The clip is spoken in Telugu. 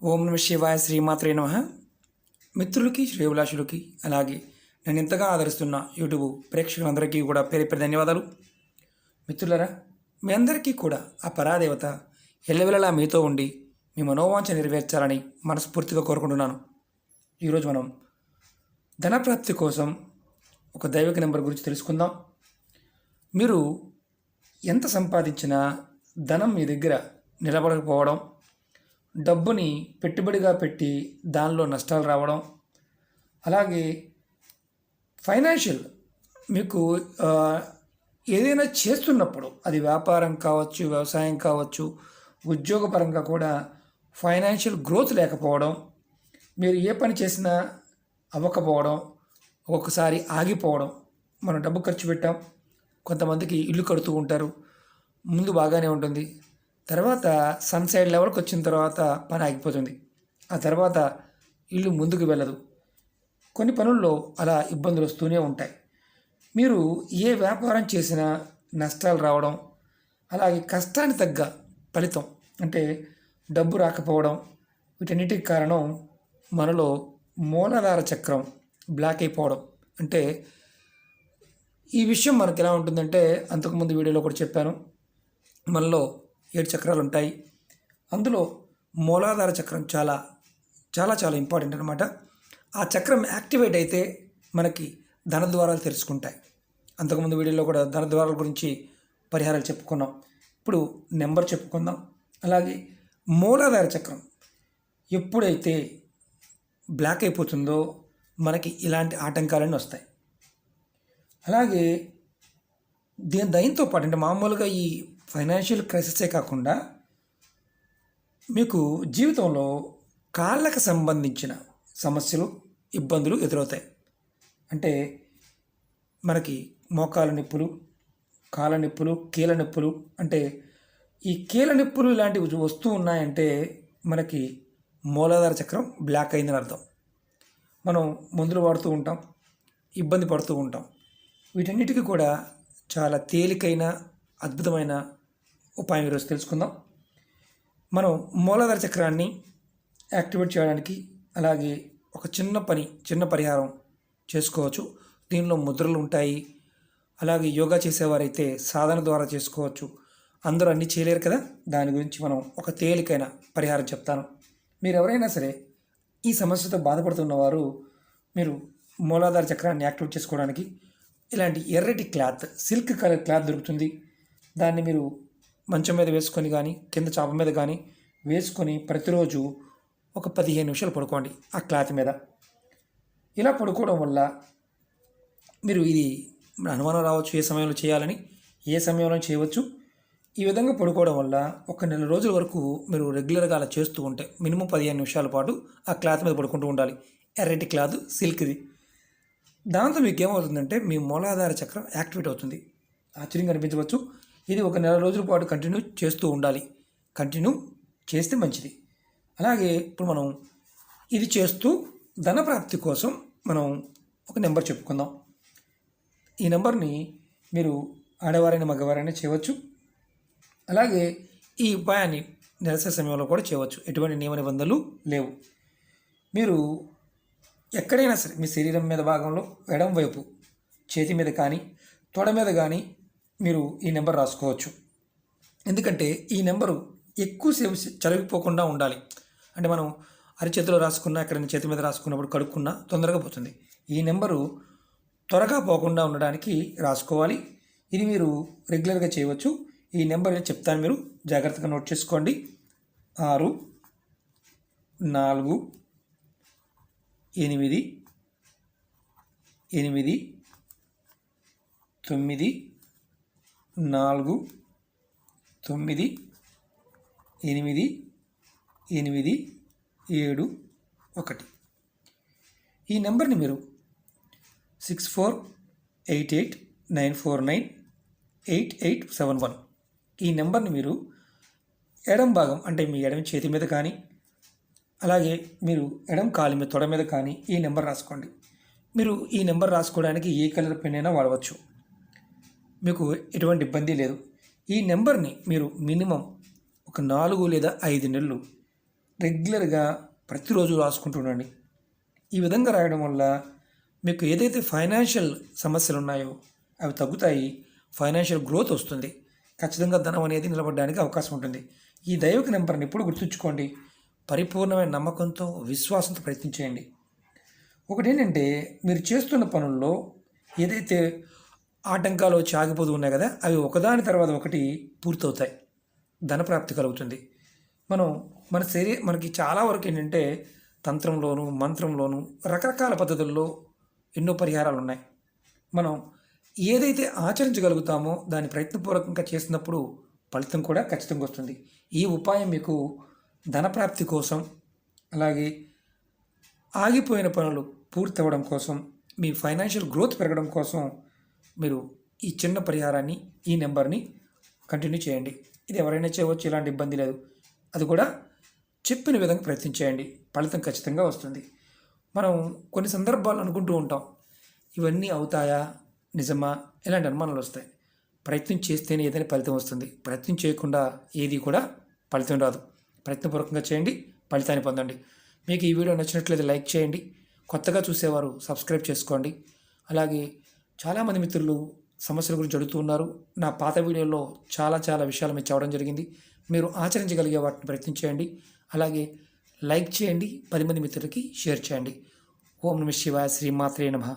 ఓం నమ శివాయ శ్రీమాత్రే నమః. మిత్రులకి శ్రేయోభిలాషులకి అలాగే నన్ను ఇంతగా ఆదరిస్తున్న యూట్యూబ్ ప్రేక్షకులందరికీ కూడా పేరు పేరు ధన్యవాదాలు. మిత్రులరా, మీ అందరికీ కూడా ఆ పరాదేవత ఎల్లవెల్లలా మీతో ఉండి మీ మనోవాంఛ నెరవేర్చాలని మనస్ఫూర్తిగా కోరుకుంటున్నాను. ఈరోజు మనం ధనప్రాప్తి కోసం ఒక దైవిక నెంబర్ గురించి తెలుసుకుందాం. మీరు ఎంత సంపాదించినా ధనం మీ దగ్గర నిలబడకపోవడం, డబ్బుని పెట్టుబడిగా పెట్టి దానిలో నష్టాలు రావడం, అలాగే ఫైనాన్షియల్ మీకు ఏదైనా చేస్తున్నప్పుడు అది వ్యాపారం కావచ్చు, వ్యవసాయం కావచ్చు, ఉద్యోగపరంగా కూడా ఫైనాన్షియల్ గ్రోత్ లేకపోవడం, మీరు ఏ పని చేసినా అవ్వకపోవడం, ఒక్కొక్కసారి ఆగిపోవడం. మనం డబ్బు ఖర్చు పెట్టాం, కొంతమందికి ఇల్లు కడుతూ ఉంటారు, ముందు బాగానే ఉంటుంది, తర్వాత సన్సైడ్ లెవెల్కి వచ్చిన తర్వాత పని ఆగిపోతుంది, ఆ తర్వాత ఇల్లు ముందుకు వెళ్ళదు. కొన్ని పనుల్లో అలా ఇబ్బందులు వస్తూనే ఉంటాయి. మీరు ఏ వ్యాపారం చేసినా నష్టాలు రావడం, అలాగే కష్టానికి తగ్గ ఫలితం అంటే డబ్బు రాకపోవడం, వీటన్నిటికి కారణం మనలో మూలాధార చక్రం బ్లాక్ అయిపోవడం. అంటే ఈ విషయం మనకు ఎలా ఉంటుందంటే, అంతకుముందు వీడియోలో కూడా చెప్పాను, మనలో 7 చక్రాలు ఉంటాయి. అందులో మూలాధార చక్రం చాలా చాలా చాలా ఇంపార్టెంట్ అనమాట. ఆ చక్రం యాక్టివేట్ అయితే మనకి ధన ద్వారాలు తెరుచుకుంటాయి. అంతకుముందు వీడియోలో కూడా ధన ద్వారాల గురించి పరిహారాలు చెప్పుకున్నాం. ఇప్పుడు నెంబర్ చెప్పుకుందాం. అలాగే మూలాధార చక్రం ఎప్పుడైతే బ్లాక్ అయిపోతుందో మనకి ఇలాంటి ఆటంకాలన్నీ వస్తాయి. అలాగే దీంతో పాటు అంటే మామూలుగా ఈ ఫైనాన్షియల్ క్రైసిసే కాకుండా మీకు జీవితంలో కాళ్ళకు సంబంధించిన సమస్యలు, ఇబ్బందులు ఎదురవుతాయి. అంటే మనకి మోకాల నొప్పులు, కాళ్ళ నొప్పులు, కీళ్ళ నొప్పులు, అంటే ఈ కీళ్ళ నొప్పులు ఇలాంటివి వస్తూ ఉన్నాయంటే మనకి మూలాధార చక్రం బ్లాక్ అయిందని అర్థం. మనం మందులు వాడుతూ ఉంటాం, ఇబ్బంది పడుతూ ఉంటాం. వీటన్నిటికీ కూడా చాలా తేలికైన అద్భుతమైన ఉపాయం ఈరోజు తెలుసుకుందాం. మనం మూలాధార చక్రాన్ని యాక్టివేట్ చేయడానికి అలాగే ఒక చిన్న పరిహారం చేసుకోవచ్చు. దీనిలో ముద్రలు ఉంటాయి. అలాగే యోగా చేసేవారైతే సాధన ద్వారా చేసుకోవచ్చు. అందరూ అన్నీ చేయలేరు కదా, దాని గురించి మనం ఒక తేలికైన పరిహారం చెప్తాను. మీరు ఎవరైనా సరే ఈ సమస్యతో బాధపడుతున్నవారు మీరు మూలాధార చక్రాన్ని యాక్టివేట్ చేసుకోవడానికి ఇలాంటి ఎర్రటి క్లాత్, సిల్క్ కలర్ క్లాత్ దొరుకుతుంది. దాన్ని మీరు మంచం మీద వేసుకొని కానీ కింద చాప మీద కానీ వేసుకొని ప్రతిరోజు ఒక 15 నిమిషాలు పడుకోండి ఆ క్లాత్ మీద. ఇలా పడుకోవడం వల్ల మీరు ఇది అనుమానం రావచ్చు ఏ సమయంలో చేయాలని, ఏ సమయంలో చేయవచ్చు. ఈ విధంగా పడుకోవడం వల్ల ఒక నెల రోజుల వరకు మీరు రెగ్యులర్గా అలా చేస్తూ ఉంటే మినిమం 15 నిమిషాల పాటు ఆ క్లాత్ మీద పడుకుంటూ ఉండాలి. ఎర్రటి క్లాత్, సిల్క్ది. దాంతో మీకు ఏమవుతుందంటే మీ మూలాధార చక్రం యాక్టివేట్ అవుతుంది. ఆశ్చర్యంగా అనిపించవచ్చు. ఇది ఒక నెల రోజుల పాటు కంటిన్యూ చేస్తూ ఉండాలి. కంటిన్యూ చేస్తే మంచిది. అలాగే ఇప్పుడు మనం ఇది చేస్తూ ధనప్రాప్తి కోసం మనం ఒక నెంబర్ చెప్పుకుందాం. ఈ నెంబర్ని మీరు ఆడవారైనా మగవారైనా చేయవచ్చు. అలాగే ఈ ఉపాయాన్ని నెలసరి సమయంలో కూడా చేయవచ్చు. ఎటువంటి నియమ నిబంధనలు లేవు. మీరు ఎక్కడైనా సరే మీ శరీరం మీద భాగంలో ఎడం వైపు చేతి మీద కానీ తొడ మీద కానీ మీరు ఈ నెంబర్ రాసుకోవచ్చు. ఎందుకంటే ఈ నెంబరు ఎక్కువసేపు చదివిపోకుండా ఉండాలి. అంటే మనం అరిచేతిలో రాసుకున్నా, ఎక్కడైనా చేతి మీద రాసుకున్నప్పుడు కడుక్కున్నా తొందరగా పోతుంది. ఈ నెంబరు త్వరగా పోకుండా ఉండడానికి రాసుకోవాలి. ఇది మీరు రెగ్యులర్గా చేయవచ్చు. ఈ నెంబర్ చెప్తాను, మీరు జాగ్రత్తగా నోట్ చేసుకోండి. 6 4 8 8 9 4 9 8 8 7 1. ఈ నెంబర్ని మీరు 648894988871 ఈ నెంబర్ని మీరు ఎడం భాగం అంటే మీ ఎడమ చేతి మీద కానీ అలాగే మీరు ఎడం కాలి మీద తొడ మీద కానీ ఈ నెంబర్ రాసుకోండి. మీరు ఈ నెంబర్ రాసుకోవడానికి ఏ కలర్ పెన్ అయినా వాడవచ్చు, మీకు ఎటువంటి ఇబ్బంది లేదు. ఈ నెంబర్ని మీరు మినిమం ఒక 4 లేదా 5 నెలలు రెగ్యులర్గా ప్రతిరోజు రాసుకుంటూ ఉండండి. ఈ విధంగా రాయడం వల్ల మీకు ఏదైతే ఫైనాన్షియల్ సమస్యలు ఉన్నాయో అవి తగ్గుతాయి, ఫైనాన్షియల్ గ్రోత్ వస్తుంది, ఖచ్చితంగా ధనం అనేది నిలబడడానికి అవకాశం ఉంటుంది. ఈ దైవిక నెంబర్ని ఎప్పుడు గుర్తుంచుకోండి, పరిపూర్ణమైన నమ్మకంతో విశ్వాసంతో ప్రయత్నించేయండి. ఒకటి ఏంటంటే, మీరు చేస్తున్న పనుల్లో ఏదైతే ఆటంకాలు వచ్చి ఆగిపోతూ ఉన్నాయి కదా, అవి ఒకదాని తర్వాత ఒకటి పూర్తవుతాయి, ధనప్రాప్తి కలుగుతుంది. మనకి చాలా వరకు ఏంటంటే తంత్రంలోను మంత్రంలోను రకరకాల పద్ధతుల్లో ఎన్నో పరిహారాలు ఉన్నాయి. మనం ఏదైతే ఆచరించగలుగుతామో దాన్ని ప్రయత్నపూర్వకంగా చేసినప్పుడు ఫలితం కూడా ఖచ్చితంగా వస్తుంది. ఈ ఉపాయం మీకు ధనప్రాప్తి కోసం, అలాగే ఆగిపోయిన పనులు పూర్తి అవ్వడం కోసం, మీ ఫైనాన్షియల్ గ్రోత్ పెరగడం కోసం మీరు ఈ చిన్న పరిహారాన్ని, ఈ నెంబర్ని కంటిన్యూ చేయండి. ఇది ఎవరైనా చేయవచ్చు, ఎలాంటి ఇబ్బంది లేదు. అది కూడా చెప్పిన విధంగా ప్రయత్నించేయండి, ఫలితం ఖచ్చితంగా వస్తుంది. మనం కొన్ని సందర్భాలు అనుకుంటూ ఉంటాం, ఇవన్నీ అవుతాయా, నిజమా, ఇలాంటి అనుమానాలు వస్తాయి. ప్రయత్నం చేస్తేనే ఏదైనా ఫలితం వస్తుంది, ప్రయత్నం చేయకుండా ఏది కూడా ఫలితం రాదు. ప్రయత్నపూర్వకంగా చేయండి, ఫలితాన్ని పొందండి. మీకు ఈ వీడియో నచ్చినట్లయితే లైక్ చేయండి, కొత్తగా చూసేవారు సబ్స్క్రైబ్ చేసుకోండి. అలాగే చాలామంది మిత్రులు సమస్యల గురించి అడుగుతూ ఉన్నారు. నా పాత వీడియోలో చాలా విషయాలు మీకు చెప్పడం జరిగింది. మీరు ఆచరించగలిగే వాటిని ప్రయత్నించేయండి. అలాగే లైక్ చేయండి, 10 మంది మిత్రులకి షేర్ చేయండి. ఓం నమః శివాయ, శ్రీమాత్రే నమః.